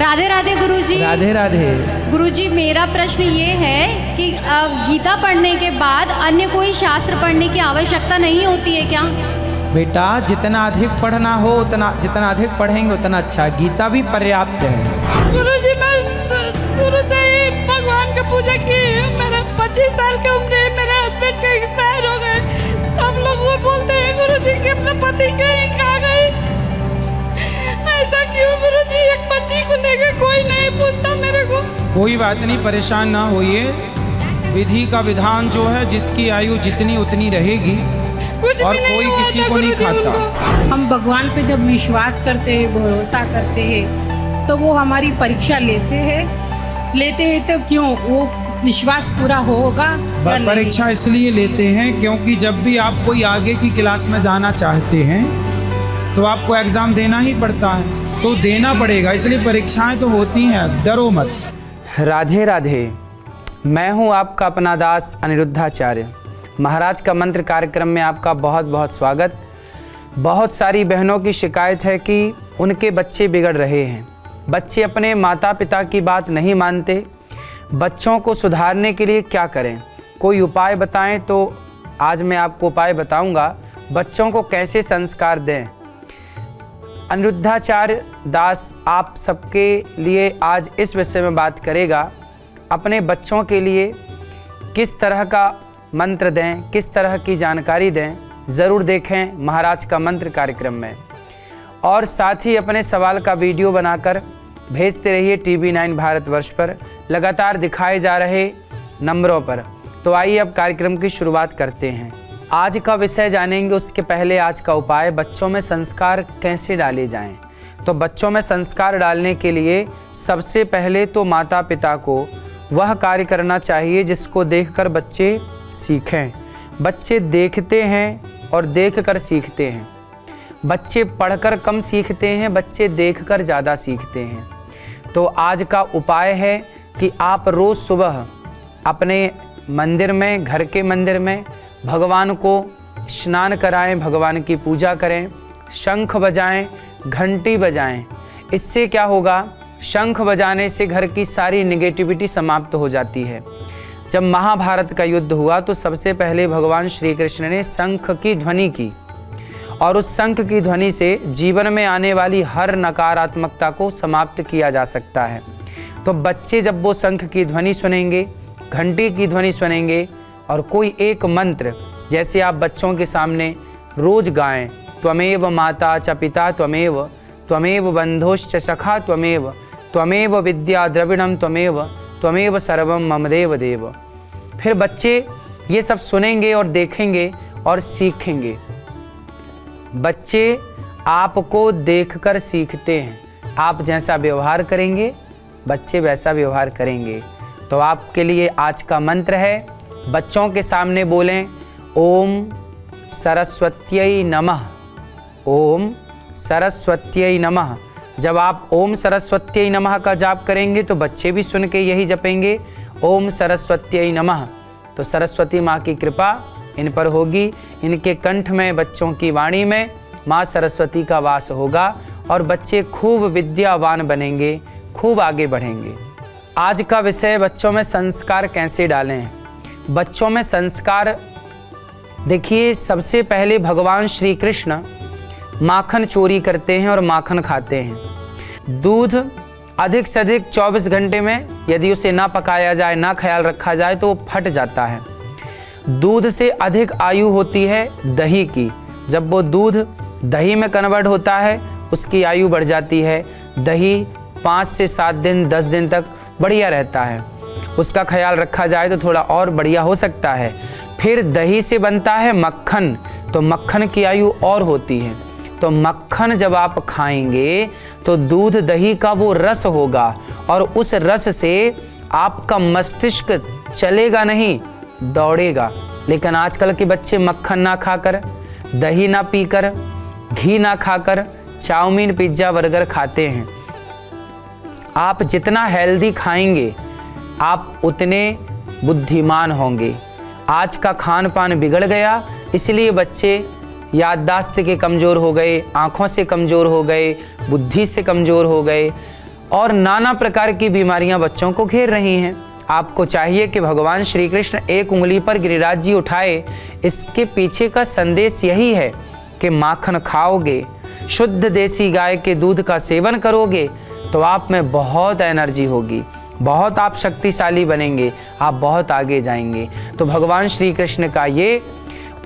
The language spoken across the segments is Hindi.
राधे राधे गुरुजी। राधे राधे। गुरुजी, मेरा प्रश्न ये है कि गीता पढ़ने के बाद अन्य कोई शास्त्र पढ़ने की आवश्यकता नहीं होती है क्या? बेटा, जितना अधिक पढ़ना हो उतना, जितना अधिक पढ़ेंगे उतना अच्छा। गीता भी पर्याप्त है। गुरुजी, मैं शुरू से ही भगवान का पूजा की। मेरा 25 साल की उम्र है, मेरे हस्बैंड का एक्सपायर हो गए। सब लोग वो बोलते हैं गुरुजी कि अपने पति कहीं खा गए। ऐसा क्यों गुरुजी? एक बच्ची को लेके कोई नहीं पूछता मेरे को। कोई बात नहीं, परेशान ना होइए। विधि का विधान जो है, जिसकी आयु जितनी उतनी रहेगी और कोई किसी को नहीं खाता। हम भगवान पे जब विश्वास करते हैं, भरोसा करते हैं, तो वो हमारी परीक्षा लेते हैं तो क्यों वो विश्वास पूरा होगा? परीक्षा इसलिए लेते हैं क्योंकि जब भी आप कोई आगे की क्लास में जाना चाहते हैं तो आपको एग्जाम देना ही पड़ता है, तो देना पड़ेगा, इसलिए परीक्षाएं तो होती हैं, डरो मत। राधे राधे। मैं हूं आपका अपना दास अनिरुद्धाचार्य। महाराज का मंत्र कार्यक्रम में आपका बहुत बहुत स्वागत। बहुत सारी बहनों की शिकायत है कि उनके बच्चे बिगड़ रहे हैं। बच्चे अपने माता पिता की बात नहीं मानते। बच्चों को सुधारने के लिए क्या करें, कोई उपाय बताएं। तो आज मैं आपको उपाय बताऊंगा, बच्चों को कैसे संस्कार दें। अनिरुद्धाचार्य दास आप सबके लिए आज इस विषय में बात करेगा। अपने बच्चों के लिए किस तरह का मंत्र दें, किस तरह की जानकारी दें, ज़रूर देखें महाराज का मंत्र कार्यक्रम में। और साथ ही अपने सवाल का वीडियो बनाकर भेजते रहिए TV9 भारतवर्ष पर, लगातार दिखाए जा रहे नंबरों पर। तो आइए अब कार्यक्रम की शुरुआत करते हैं। आज का विषय जानेंगे, उसके पहले आज का उपाय, बच्चों में संस्कार कैसे डाले जाएं। तो बच्चों में संस्कार डालने के लिए सबसे पहले तो माता पिता को वह कार्य करना चाहिए जिसको देखकर बच्चे सीखें। बच्चे देखते हैं और देखकर सीखते हैं। बच्चे पढ़कर कम सीखते हैं, बच्चे देखकर ज़्यादा सीखते हैं। तो आज का उपाय है कि आप रोज़ सुबह अपने मंदिर में, घर के मंदिर में भगवान को स्नान कराएं, भगवान की पूजा करें, शंख बजाएं, घंटी बजाएं। इससे क्या होगा, शंख बजाने से घर की सारी नेगेटिविटी समाप्त हो जाती है। जब महाभारत का युद्ध हुआ तो सबसे पहले भगवान श्री कृष्ण ने शंख की ध्वनि की, और उस शंख की ध्वनि से जीवन में आने वाली हर नकारात्मकता को समाप्त किया जा सकता है। तो बच्चे जब वो शंख की ध्वनि सुनेंगे, घंटी की ध्वनि सुनेंगे और कोई एक मंत्र जैसे आप बच्चों के सामने रोज गाएं, त्वमेव माता च पिता त्वमेव, त्वमेव बंधुश्च सखा त्वमेव, त्वमेव विद्या द्रविणम त्वमेव, त्वमेव सर्वम मम देव देव। फिर बच्चे ये सब सुनेंगे और देखेंगे और सीखेंगे। बच्चे आपको देखकर सीखते हैं। आप जैसा व्यवहार करेंगे बच्चे वैसा व्यवहार करेंगे। तो आपके लिए आज का मंत्र है, बच्चों के सामने बोलें ओम सरस्वत्यै नमः, ओम सरस्वत्यै नमः। जब आप ओम सरस्वत्यै नमः का जाप करेंगे तो बच्चे भी सुन के यही जपेंगे ओम सरस्वत्यै नमः। तो सरस्वती माँ की कृपा इन पर होगी। इनके कंठ में, बच्चों की वाणी में माँ सरस्वती का वास होगा और बच्चे खूब विद्यावान बनेंगे, खूब आगे बढ़ेंगे। आज का विषय, बच्चों में संस्कार कैसे डालें। बच्चों में संस्कार, देखिए सबसे पहले भगवान श्री कृष्ण माखन चोरी करते हैं और माखन खाते हैं। दूध अधिक से अधिक 24 घंटे में यदि उसे ना पकाया जाए, ना ख्याल रखा जाए तो वो फट जाता है। दूध से अधिक आयु होती है दही की। जब वो दूध दही में कन्वर्ट होता है उसकी आयु बढ़ जाती है। दही 5 से 7 दिन 10 दिन तक बढ़िया रहता है, उसका ख्याल रखा जाए तो थोड़ा और बढ़िया हो सकता है। फिर दही से बनता है मक्खन, तो मक्खन की आयु और होती है। तो मक्खन जब आप खाएंगे तो दूध दही का वो रस होगा और उस रस से आपका मस्तिष्क चलेगा नहीं, दौड़ेगा। लेकिन आजकल के बच्चे मक्खन ना खाकर, दही ना पीकर, घी ना खाकर चाउमीन, पिज्ज़ा, बर्गर खाते हैं। आप जितना हेल्दी खाएंगे आप उतने बुद्धिमान होंगे। आज का खान पान बिगड़ गया, इसलिए बच्चे याददाश्त के कमज़ोर हो गए, आँखों से कमज़ोर हो गए, बुद्धि से कमज़ोर हो गए और नाना प्रकार की बीमारियां बच्चों को घेर रही हैं। आपको चाहिए कि भगवान श्री कृष्ण एक उंगली पर गिरिराज जी उठाए। इसके पीछे का संदेश यही है कि माखन खाओगे, शुद्ध देसी गाय के दूध का सेवन करोगे तो आप में बहुत एनर्जी होगी, बहुत आप शक्तिशाली बनेंगे, आप बहुत आगे जाएंगे। तो भगवान श्री कृष्ण का ये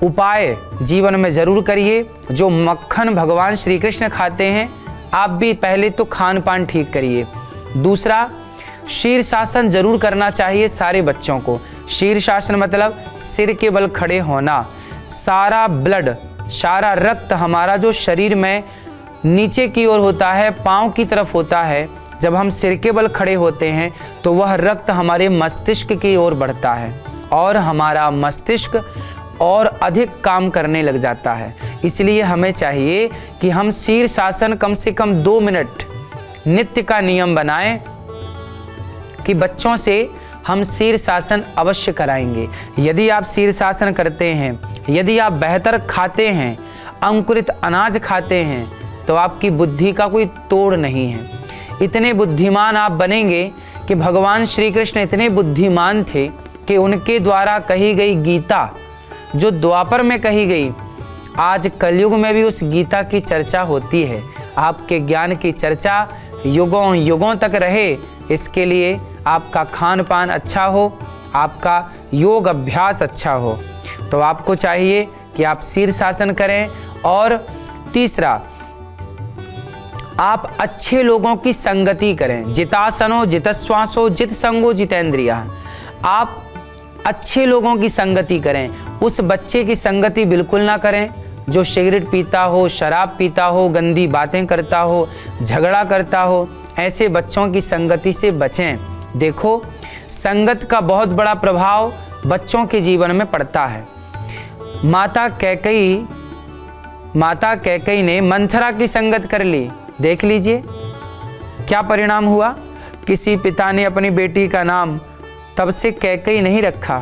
उपाय जीवन में ज़रूर करिए। जो मक्खन भगवान श्री कृष्ण खाते हैं, आप भी पहले तो खान पान ठीक करिए। दूसरा, शीर्षासन जरूर करना चाहिए सारे बच्चों को। शीर्षासन मतलब सिर के बल खड़े होना। सारा ब्लड, सारा रक्त हमारा जो शरीर में नीचे की ओर होता है, पाँव की तरफ होता है, जब हम सिर के बल खड़े होते हैं तो वह रक्त हमारे मस्तिष्क की ओर बढ़ता है और हमारा मस्तिष्क और अधिक काम करने लग जाता है। इसलिए हमें चाहिए कि हम शीर्षासन कम से कम 2 मिनट नित्य का नियम बनाएं कि बच्चों से हम शीर्षासन अवश्य कराएंगे। यदि आप शीर्षासन करते हैं, यदि आप बेहतर खाते हैं, अंकुरित अनाज खाते हैं, तो आपकी बुद्धि का कोई तोड़ नहीं है। इतने बुद्धिमान आप बनेंगे कि भगवान श्री कृष्ण इतने बुद्धिमान थे कि उनके द्वारा कही गई गीता जो द्वापर में कही गई, आज कलयुग में भी उस गीता की चर्चा होती है। आपके ज्ञान की चर्चा युगों युगों तक रहे, इसके लिए आपका खान पान अच्छा हो, आपका योग अभ्यास अच्छा हो। तो आपको चाहिए कि आप शीर्षासन करें। और तीसरा, आप अच्छे लोगों की संगति करें। जितासनो जितश्वासो जित संगो जितेंद्रिया। आप अच्छे लोगों की संगति करें। उस बच्चे की संगति बिल्कुल ना करें जो सिगरेट पीता हो, शराब पीता हो, गंदी बातें करता हो, झगड़ा करता हो। ऐसे बच्चों की संगति से बचें। देखो, संगत का बहुत बड़ा प्रभाव बच्चों के जीवन में पड़ता है। माता कैकई ने मंथरा की संगत कर ली। देख लीजिए क्या परिणाम हुआ। किसी पिता ने अपनी बेटी का नाम तब से कैकई नहीं रखा।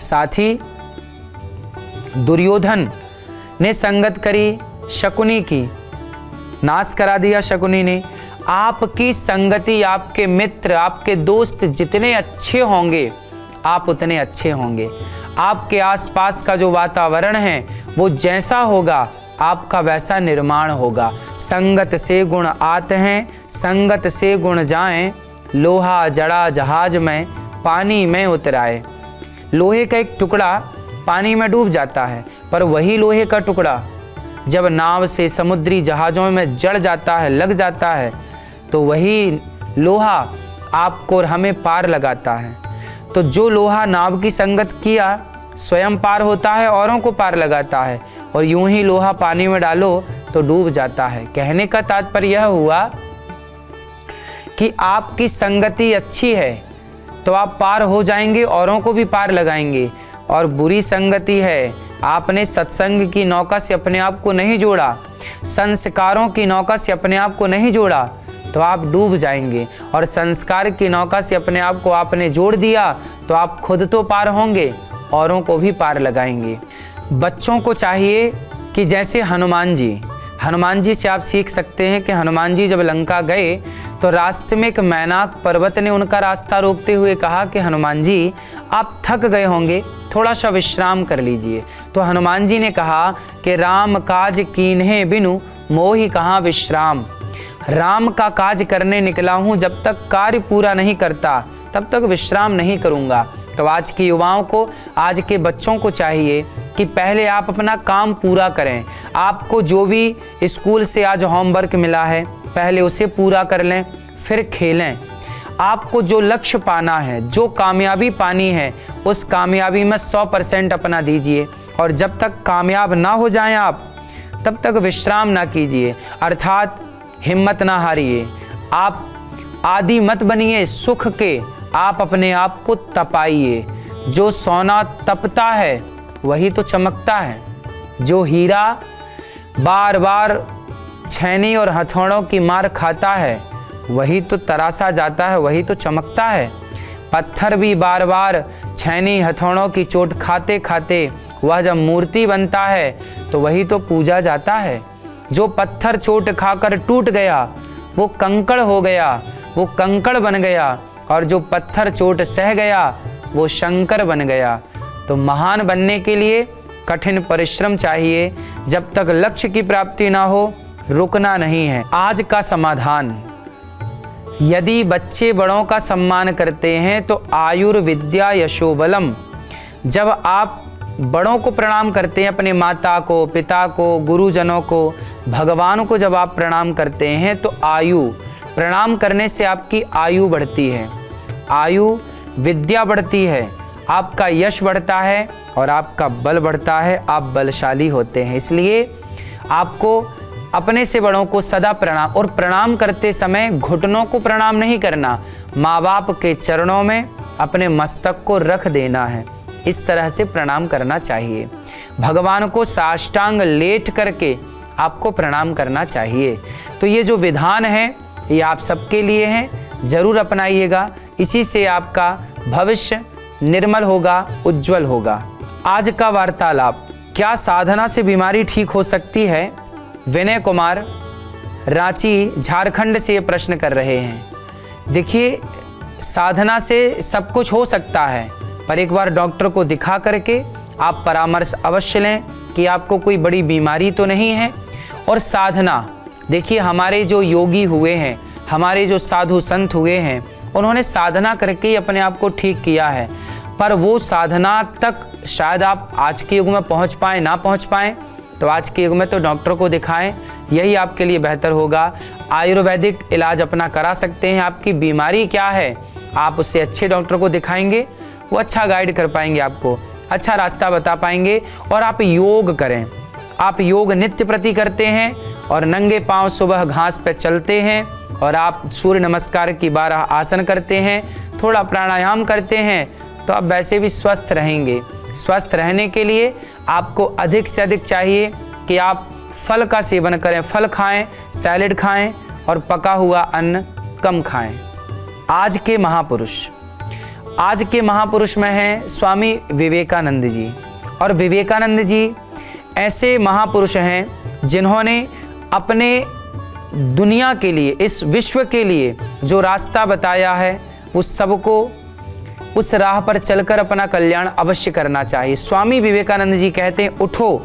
साथ ही दुर्योधन ने संगत करी शकुनी की, नाश करा दिया शकुनी ने। आपकी संगति, आपके मित्र, आपके दोस्त जितने अच्छे होंगे आप उतने अच्छे होंगे। आपके आसपास का जो वातावरण है वो जैसा होगा आपका वैसा निर्माण होगा। संगत से गुण आते हैं, संगत से गुण जाएं, लोहा जड़ा जहाज में पानी में उतराए। लोहे का एक टुकड़ा पानी में डूब जाता है, पर वही लोहे का टुकड़ा जब नाव से समुद्री जहाज़ों में जड़ जाता है, लग जाता है, तो वही लोहा आपको और हमें पार लगाता है। तो जो लोहा नाव की संगत किया स्वयं पार होता है, औरों को पार लगाता है, और यूं ही लोहा पानी में डालो तो डूब जाता है। कहने का तात्पर्य यह हुआ कि आपकी संगति अच्छी है तो आप पार हो जाएंगे, औरों को भी पार लगाएंगे। और बुरी संगति है, आपने सत्संग की नौका से अपने आप को नहीं जोड़ा, संस्कारों की नौका से अपने आप को नहीं जोड़ा, तो आप डूब जाएंगे। और संस्कार की नौका से अपने आप को आपने जोड़ दिया तो आप खुद तो पार होंगे, औरों को भी पार लगाएंगे। बच्चों को चाहिए कि जैसे हनुमान जी से आप सीख सकते हैं कि हनुमान जी जब लंका गए तो रास्ते में एक मैनाक पर्वत ने उनका रास्ता रोकते हुए कहा कि हनुमान जी आप थक गए होंगे, थोड़ा सा विश्राम कर लीजिए। तो हनुमान जी ने कहा कि राम काज कीन्हे बिनु मोहि कहाँ विश्राम। राम का काज करने निकला हूँ, जब तक कार्य पूरा नहीं करता तब तक विश्राम नहीं करूँगा। तो आज के युवाओं को, आज के बच्चों को चाहिए कि पहले आप अपना काम पूरा करें। आपको जो भी स्कूल से आज होमवर्क मिला है पहले उसे पूरा कर लें, फिर खेलें। आपको जो लक्ष्य पाना है, जो कामयाबी पानी है, उस कामयाबी में 100% अपना दीजिए। और जब तक कामयाब ना हो जाएं आप, तब तक विश्राम ना कीजिए, अर्थात हिम्मत ना हारिए। आप आदि मत बनिए सुख के, आप अपने आप को तपाइए। जो सोना तपता है वही तो चमकता है। जो हीरा बार बार छैनी और हथौड़ों की मार खाता है वही तो तरासा जाता है, वही तो चमकता है। पत्थर भी बार बार छैनी हथौड़ों की चोट खाते खाते वह जब मूर्ति बनता है तो वही तो पूजा जाता है। जो पत्थर चोट खाकर टूट गया वो कंकड़ हो गया, वो कंकड़ बन गया, और जो पत्थर चोट सह गया वो शंकर बन गया। तो महान बनने के लिए कठिन परिश्रम चाहिए। जब तक लक्ष्य की प्राप्ति ना हो रुकना नहीं है। आज का समाधान, यदि बच्चे बड़ों का सम्मान करते हैं तो आयुर्विद्या यशोबलम। जब आप बड़ों को प्रणाम करते हैं, अपने माता को, पिता को, गुरुजनों को, भगवान को जब आप प्रणाम करते हैं तो आयु, प्रणाम करने से आपकी आयु बढ़ती है, आयु विद्या बढ़ती है, आपका यश बढ़ता है और आपका बल बढ़ता है, आप बलशाली होते हैं। इसलिए आपको अपने से बड़ों को सदा प्रणाम, और प्रणाम करते समय घुटनों को प्रणाम नहीं करना, माँ बाप के चरणों में अपने मस्तक को रख देना है। इस तरह से प्रणाम करना चाहिए। भगवान को साष्टांग लेट करके आपको प्रणाम करना चाहिए। तो ये जो विधान है ये आप सबके लिए हैं, जरूर अपनाइएगा। इसी से आपका भविष्य निर्मल होगा, उज्जवल होगा। आज का वार्तालाप, क्या साधना से बीमारी ठीक हो सकती है? विनय कुमार रांची झारखंड से ये प्रश्न कर रहे हैं। देखिए, साधना से सब कुछ हो सकता है, पर एक बार डॉक्टर को दिखा करके आप परामर्श अवश्य लें कि आपको कोई बड़ी बीमारी तो नहीं है। और साधना, देखिए हमारे जो योगी हुए हैं, हमारे जो साधु संत हुए हैं, उन्होंने साधना करके ही अपने आप को ठीक किया है। पर वो साधना तक शायद आप आज के युग में पहुंच पाएँ ना पहुंच पाएँ, तो आज के युग में तो डॉक्टर को दिखाएं, यही आपके लिए बेहतर होगा। आयुर्वेदिक इलाज अपना करा सकते हैं। आपकी बीमारी क्या है, आप उससे अच्छे डॉक्टर को दिखाएंगे, वो अच्छा गाइड कर पाएंगे, आपको अच्छा रास्ता बता पाएंगे। और आप योग करें, आप योग नित्य प्रति करते हैं और नंगे पांव सुबह घास पे चलते हैं, और आप सूर्य नमस्कार की 12 आसन करते हैं, थोड़ा प्राणायाम करते हैं, तो आप वैसे भी स्वस्थ रहेंगे। स्वस्थ रहने के लिए आपको अधिक से अधिक चाहिए कि आप फल का सेवन करें, फल खाएं, सैलेड खाएं और पका हुआ अन्न कम खाएं। आज के महापुरुष में हैं स्वामी विवेकानंद जी। और विवेकानंद जी ऐसे महापुरुष हैं जिन्होंने अपने दुनिया के लिए, इस विश्व के लिए जो रास्ता बताया है, उस सबको उस राह पर चलकर अपना कल्याण अवश्य करना चाहिए। स्वामी विवेकानंद जी कहते हैं, उठो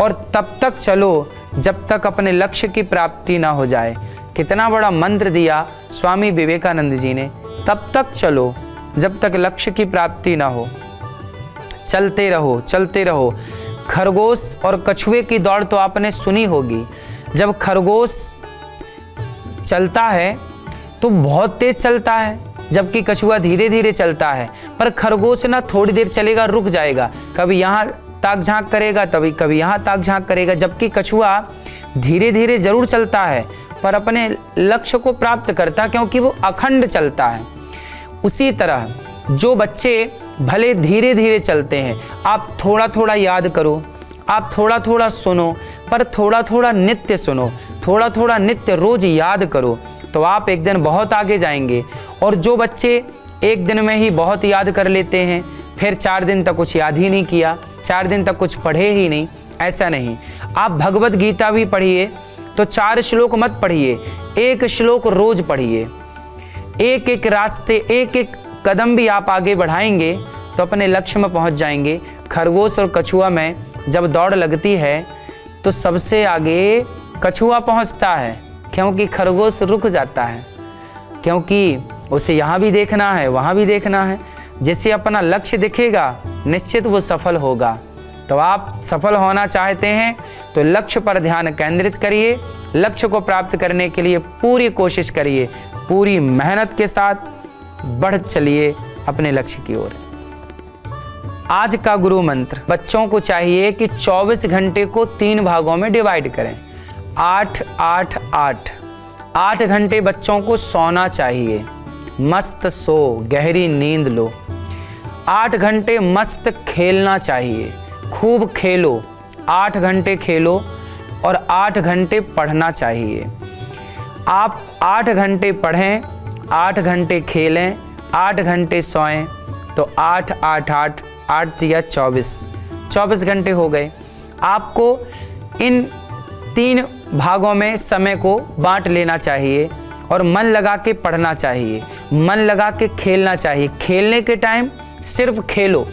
और तब तक चलो जब तक अपने लक्ष्य की प्राप्ति ना हो जाए। कितना बड़ा मंत्र दिया स्वामी विवेकानंद जी ने, तब तक चलो जब तक लक्ष्य की प्राप्ति ना हो। चलते रहो, चलते रहो। खरगोश और कछुए की दौड़ तो आपने सुनी होगी। जब खरगोश चलता है तो बहुत तेज चलता है, जबकि कछुआ धीरे धीरे चलता है। पर खरगोश ना थोड़ी देर चलेगा, रुक जाएगा, कभी यहाँ ताक झांक करेगा, कभी यहाँ ताक झांक करेगा, जबकि कछुआ धीरे धीरे जरूर चलता है पर अपने लक्ष्य को प्राप्त करता, क्योंकि वो अखंड चलता है। उसी तरह जो बच्चे भले धीरे धीरे चलते हैं, आप थोड़ा थोड़ा याद करो, आप थोड़ा थोड़ा सुनो, पर थोड़ा थोड़ा नित्य सुनो, थोड़ा थोड़ा नित्य रोज याद करो, तो आप एक दिन बहुत आगे जाएंगे। और जो बच्चे एक दिन में ही बहुत याद कर लेते हैं, फिर 4 दिन तक कुछ याद ही नहीं किया, 4 दिन तक कुछ पढ़े ही नहीं, ऐसा नहीं। आप भगवत गीता भी पढ़िए तो 4 श्लोक मत पढ़िए, 1 श्लोक रोज पढ़िए। एक एक रास्ते, एक एक कदम भी आप आगे बढ़ाएंगे तो अपने लक्ष्य में पहुंच जाएंगे। खरगोश और कछुआ में जब दौड़ लगती है तो सबसे आगे कछुआ पहुंचता है, क्योंकि खरगोश रुक जाता है, क्योंकि उसे यहाँ भी देखना है, वहाँ भी देखना है। जिसे अपना लक्ष्य दिखेगा निश्चित वो सफल होगा। तो आप सफल होना चाहते हैं तो लक्ष्य पर ध्यान केंद्रित करिए, लक्ष्य को प्राप्त करने के लिए पूरी कोशिश करिए, पूरी मेहनत के साथ बढ़ चलिए अपने लक्ष्य की ओर। आज का गुरु मंत्र, बच्चों को चाहिए कि 24 घंटे को 3 भागों में डिवाइड करें। 8 8 8 8 घंटे बच्चों को सोना चाहिए, मस्त सो, गहरी नींद लो। 8 घंटे मस्त खेलना चाहिए, खूब खेलो, 8 घंटे खेलो और 8 घंटे पढ़ना चाहिए। आप 8 घंटे पढ़ें, 8 घंटे खेलें, 8 घंटे सोएं, तो 8 8 8 8 या 24 घंटे हो गए। आपको इन 3 भागों में समय को बांट लेना चाहिए और मन लगा के पढ़ना चाहिए, मन लगा के खेलना चाहिए। खेलने के टाइम सिर्फ खेलो,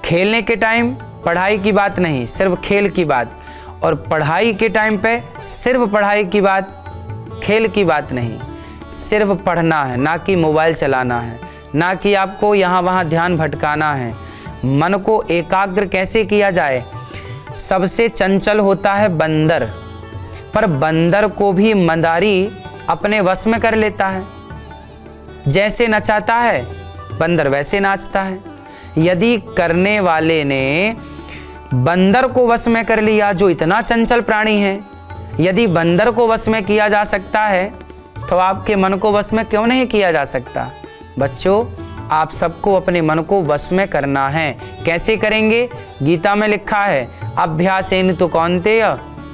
खेलने के टाइम पढ़ाई की बात नहीं, सिर्फ खेल की बात, और पढ़ाई के टाइम पे सिर्फ पढ़ाई की बात, खेल की बात नहीं। सिर्फ पढ़ना है, ना कि मोबाइल चलाना है, ना कि आपको यहाँ वहाँ ध्यान भटकाना है। मन को एकाग्र कैसे किया जाए? सबसे चंचल होता है बंदर, पर बंदर को भी मदारी अपने वश में कर लेता है। जैसे नचाता है बंदर वैसे नाचता है। यदि करने वाले ने बंदर को वश में कर लिया, जो इतना चंचल प्राणी है, यदि बंदर को वश में किया जा सकता है तो आपके मन को वश में क्यों नहीं किया जा सकता? बच्चों, आप सबको अपने मन को वश में करना है। कैसे करेंगे? गीता में लिखा है, अभ्यासेन तु कौन्तेय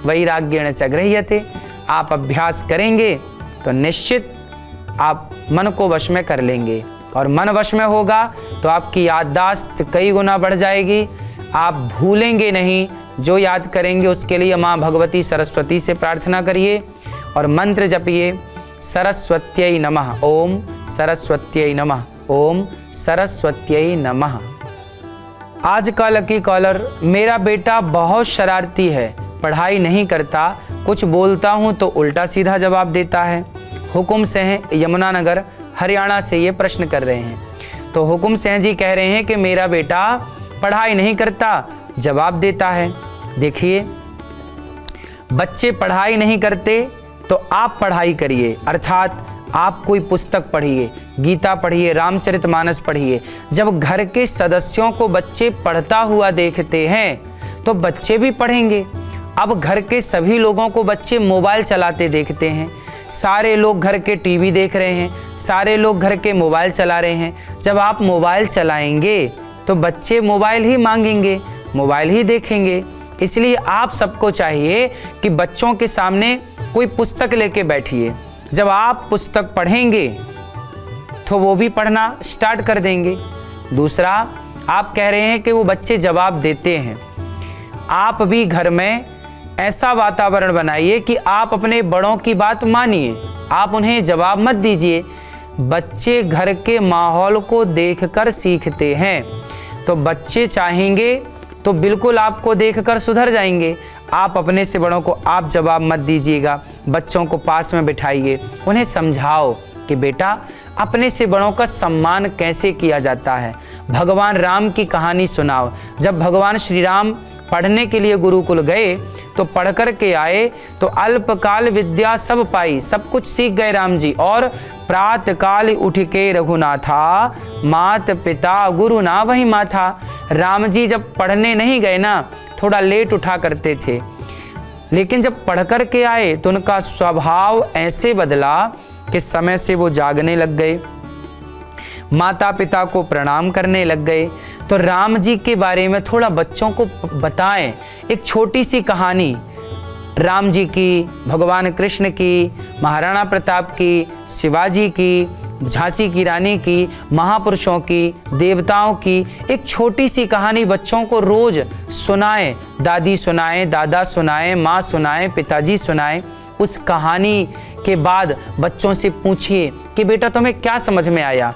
वैराग्येण च गृह्यते। आप अभ्यास करेंगे तो निश्चित आप मन को वश में कर लेंगे, और मन वश में होगा तो आपकी याददाश्त कई गुना बढ़ जाएगी। आप भूलेंगे नहीं, जो याद करेंगे उसके लिए माँ भगवती सरस्वती से प्रार्थना करिए और मंत्र जपिए, सरस्वत्यै नमः, ओम सरस्वत्यै नमः, ओम सरस्वत्यै नमः। आज का लकी कॉलर, मेरा बेटा बहुत शरारती है, पढ़ाई नहीं करता, कुछ बोलता हूँ तो उल्टा सीधा जवाब देता है। हुकुम सिंह यमुनानगर हरियाणा से ये प्रश्न कर रहे हैं। तो हुकुम सिंह जी कह रहे हैं कि मेरा बेटा पढ़ाई नहीं करता, जवाब देता है। देखिए, बच्चे पढ़ाई नहीं करते तो आप पढ़ाई करिए, अर्थात आप कोई पुस्तक पढ़िए, गीता पढ़िए, रामचरितमानस पढ़िए। जब घर के सदस्यों को बच्चे पढ़ता हुआ देखते हैं तो बच्चे भी पढ़ेंगे। अब घर के सभी लोगों को बच्चे मोबाइल चलाते देखते हैं, सारे लोग घर के टीवी देख रहे हैं, सारे लोग घर के मोबाइल चला रहे हैं। जब आप मोबाइल चलाएंगे तो बच्चे मोबाइल ही मांगेंगे, मोबाइल ही देखेंगे। इसलिए आप सबको चाहिए कि बच्चों के सामने कोई पुस्तक लेके बैठिए। जब आप पुस्तक पढ़ेंगे तो वो भी पढ़ना स्टार्ट कर देंगे। दूसरा, आप कह रहे हैं कि वो बच्चे जवाब देते हैं। आप भी घर में ऐसा वातावरण बनाइए कि आप अपने बड़ों की बात मानिए, आप उन्हें जवाब मत दीजिए। बच्चे घर के माहौल को देखकर सीखते हैं, तो बच्चे चाहेंगे तो बिल्कुल आपको देखकर सुधर जाएंगे। आप अपने से बड़ों को आप जवाब मत दीजिएगा, बच्चों को पास में बिठाइए, उन्हें समझाओ कि बेटा अपने से बड़ों का सम्मान कैसे किया जाता है। भगवान राम की कहानी सुनाओ। जब भगवान श्री राम पढ़ने के लिए गुरुकुल गए तो पढ़ कर के आए तो अल्पकाल विद्या सब पाई, सब कुछ सीख गए राम जी। और प्रातः काल उठ के रघुनाथा, मात पिता गुरु ना वही माथा। राम जी जब पढ़ने नहीं गए ना, थोड़ा लेट उठा करते थे, लेकिन जब पढ़ कर के आए तो उनका स्वभाव ऐसे बदला कि समय से वो जागने लग गए, माता पिता को प्रणाम करने लग गए। तो राम जी के बारे में थोड़ा बच्चों को बताएं, एक छोटी सी कहानी राम जी की, भगवान कृष्ण की, महाराणा प्रताप की, शिवाजी की, झांसी की रानी की, महापुरुषों की, देवताओं की एक छोटी सी कहानी बच्चों को रोज सुनाएं। दादी सुनाएं, दादा सुनाएं, माँ सुनाएं, पिताजी सुनाएं। उस कहानी के बाद बच्चों से पूछिए कि बेटा तुम्हें क्या समझ में आया,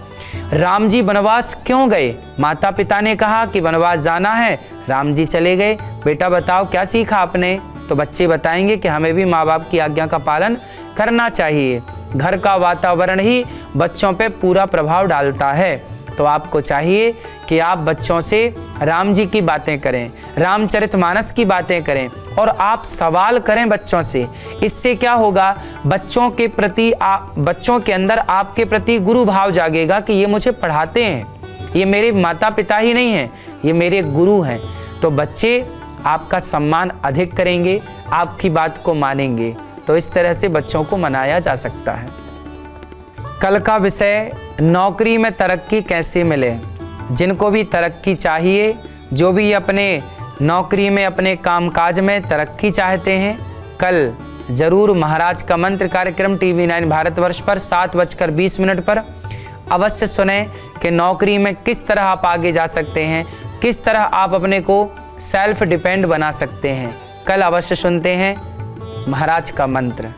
राम जी वनवास क्यों गए? माता पिता ने कहा कि वनवास जाना है, राम जी चले गए। बेटा बताओ क्या सीखा आपने? तो बच्चे बताएंगे कि हमें भी माँ बाप की आज्ञा का पालन करना चाहिए। घर का वातावरण ही बच्चों पे पूरा प्रभाव डालता है। तो आपको चाहिए कि आप बच्चों से राम जी की बातें करें, रामचरितमानस की बातें करें, और आप सवाल करें बच्चों से। इससे क्या होगा, बच्चों के प्रति बच्चों के अंदर आपके प्रति गुरु भाव जागेगा कि ये मुझे पढ़ाते हैं, ये मेरे माता पिता ही नहीं हैं, ये मेरे गुरु हैं। तो बच्चे आपका सम्मान अधिक करेंगे, आपकी बात को मानेंगे। तो इस तरह से बच्चों को मनाया जा सकता है। कल का विषय, नौकरी में तरक्की कैसे मिले। जिनको भी तरक्की चाहिए, जो भी अपने नौकरी में, अपने कामकाज में तरक्की चाहते हैं, कल जरूर महाराज का मंत्र कार्यक्रम TV9 भारतवर्ष पर 7:20 पर अवश्य सुने कि नौकरी में किस तरह आप आगे जा सकते हैं, किस तरह आप अपने को सेल्फ डिपेंड बना सकते हैं। कल अवश्य सुनते हैं महाराज का मंत्र।